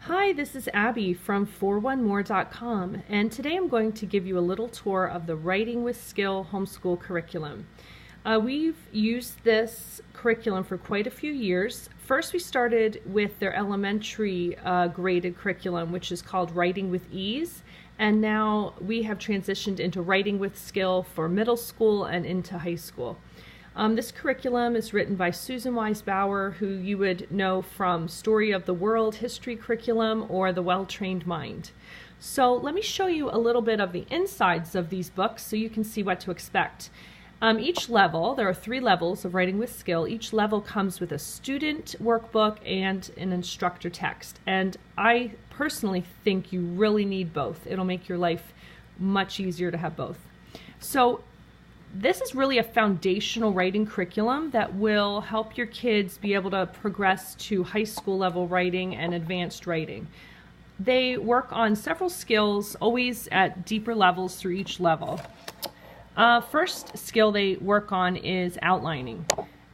Hi, this is Abby from 41more.com, and today I'm going to give you a little tour of the Writing with Skill homeschool curriculum. We've used this curriculum for quite a few years. First, we started with their elementary graded curriculum, which is called Writing with Ease, and now we have transitioned into Writing with Skill for middle school and into high school. This curriculum is written by Susan Wise Bauer, who you would know from Story of the World history curriculum or The Well-Trained Mind. So let me show you a little bit of the insides of these books so you can see what to expect. Each level, there are 3 levels of Writing with Skill. Each level comes with a student workbook and an instructor text. And I personally think you really need both. It'll make your life much easier to have both. So this is really a foundational writing curriculum that will help your kids be able to progress to high school level writing and advanced writing. They work on several skills, always at deeper levels through each level. First skill they work on is outlining.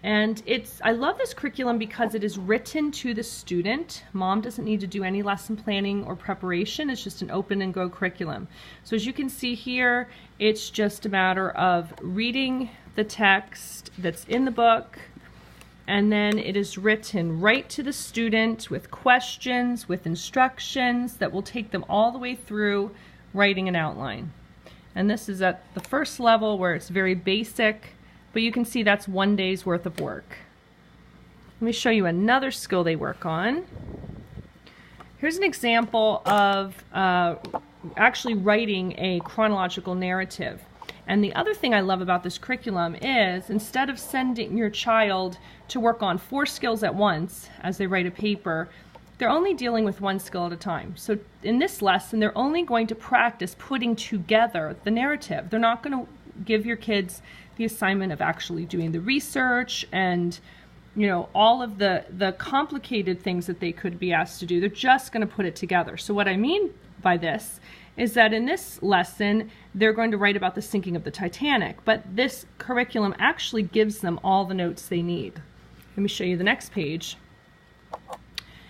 And I love this curriculum because it is written to the student. Mom doesn't need to do any lesson planning or preparation. It's just an open and go curriculum. So as you can see here, it's just a matter of reading the text that's in the book, and then it is written right to the student with questions, with instructions that will take them all the way through writing an outline. And this is at the first level where it's very basic. But you can see that's 1 day's worth of work. Let me show you another skill they work on. Here's an example of actually writing a chronological narrative. And the other thing I love about this curriculum is instead of sending your child to work on 4 skills at once as they write a paper, they're only dealing with 1 skill at a time. So in this lesson, they're only going to practice putting together the narrative. They're not going to give your kids the assignment of actually doing the research and all of the complicated things that they could be asked to do. They're just going to put it together. So what I mean by this is that in this lesson they're going to write about the sinking of the Titanic, but this curriculum actually gives them all the notes they need. Let me show you the next page.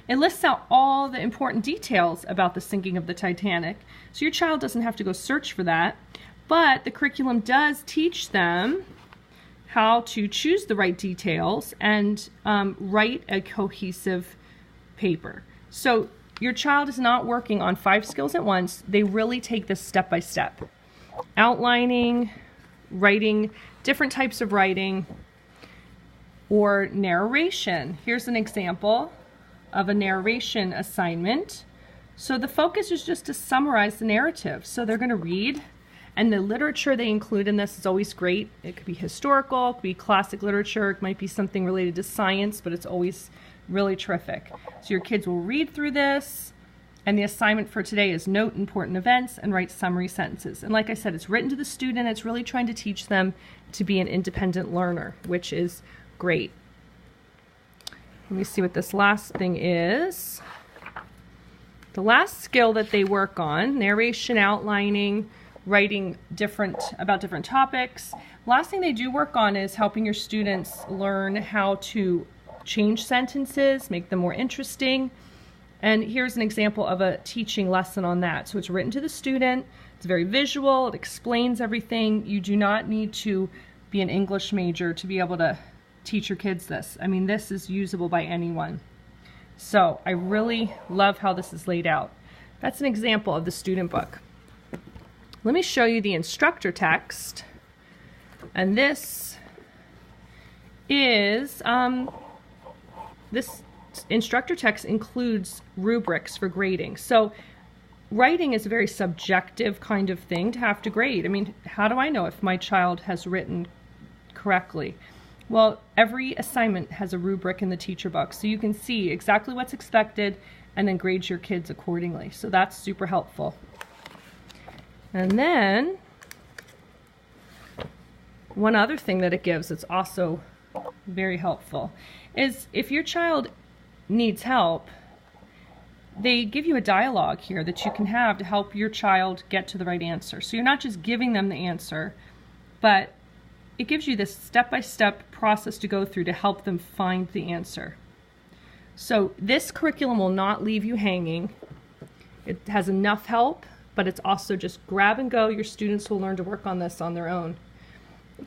It lists out all the important details about the sinking of the Titanic, so your child doesn't have to go search for that. But the curriculum does teach them how to choose the right details and write a cohesive paper. So your child is not working on 5 skills at once. They really take this step by step. Outlining, writing, different types of writing, or narration. Here's an example of a narration assignment. So the focus is just to summarize the narrative. So they're going to read. And the literature they include in this is always great. It could be historical, it could be classic literature, it might be something related to science, but it's always really terrific. So your kids will read through this, and the assignment for today is note important events and write summary sentences. And like I said, it's written to the student. It's really trying to teach them to be an independent learner, which is great. Let me see what this last thing is. The last skill that they work on, narration, outlining, writing about different topics. Last thing they do work on is helping your students learn how to change sentences, make them more interesting. And here's an example of a teaching lesson on that. So it's written to the student, it's very visual, it explains everything. You do not need to be an English major to be able to teach your kids this. I mean, this is usable by anyone. So I really love how this is laid out. That's an example of the student book. Let me show you the instructor text, and this is, this instructor text includes rubrics for grading. So writing is a very subjective kind of thing to have to grade. I mean, how do I know if my child has written correctly? Well, every assignment has a rubric in the teacher book, so you can see exactly what's expected and then grade your kids accordingly. So that's super helpful. And then one other thing that it gives that's also very helpful is if your child needs help, they give you a dialogue here that you can have to help your child get to the right answer. So you're not just giving them the answer, but it gives you this step-by-step process to go through to help them find the answer. So this curriculum will not leave you hanging. It has enough help, but it's also just grab and go. Your students will learn to work on this on their own.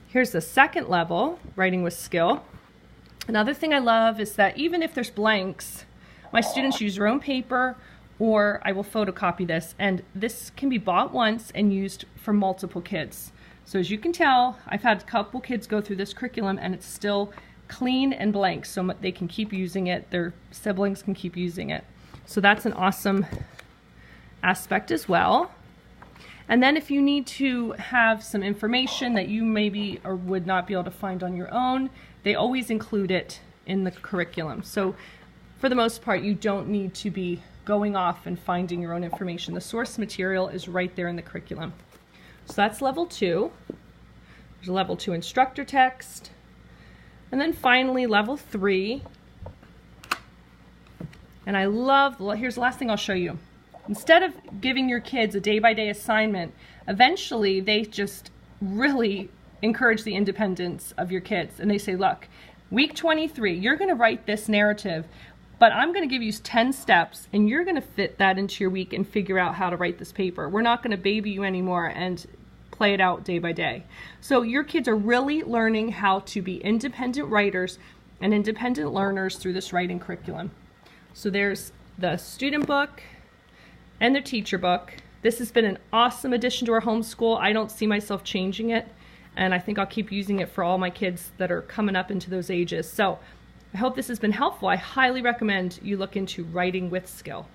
Here's the second level, Writing with Skill. Another thing I love is that even if there's blanks, my students use their own paper, or I will photocopy this, and this can be bought once and used for multiple kids. So as you can tell, I've had a couple kids go through this curriculum and it's still clean and blank, so they can keep using it, their siblings can keep using it. So that's an awesome aspect as well. And then if you need to have some information that you maybe or would not be able to find on your own, they always include it in the curriculum. So for the most part, you don't need to be going off and finding your own information. The source material is right there in the curriculum. So that's level 2. There's a level 2 instructor text. And then finally, level 3. And I love, here's the last thing I'll show you. Instead of giving your kids a day-by-day assignment, eventually they just really encourage the independence of your kids. And they say, look, week 23, you're going to write this narrative, but I'm going to give you 10 steps, and you're going to fit that into your week and figure out how to write this paper. We're not going to baby you anymore and play it out day by day. So your kids are really learning how to be independent writers and independent learners through this writing curriculum. So there's the student book and their teacher book. This has been an awesome addition to our homeschool. I don't see myself changing it, and I think I'll keep using it for all my kids that are coming up into those ages. So I hope this has been helpful. I highly recommend you look into Writing with Skill.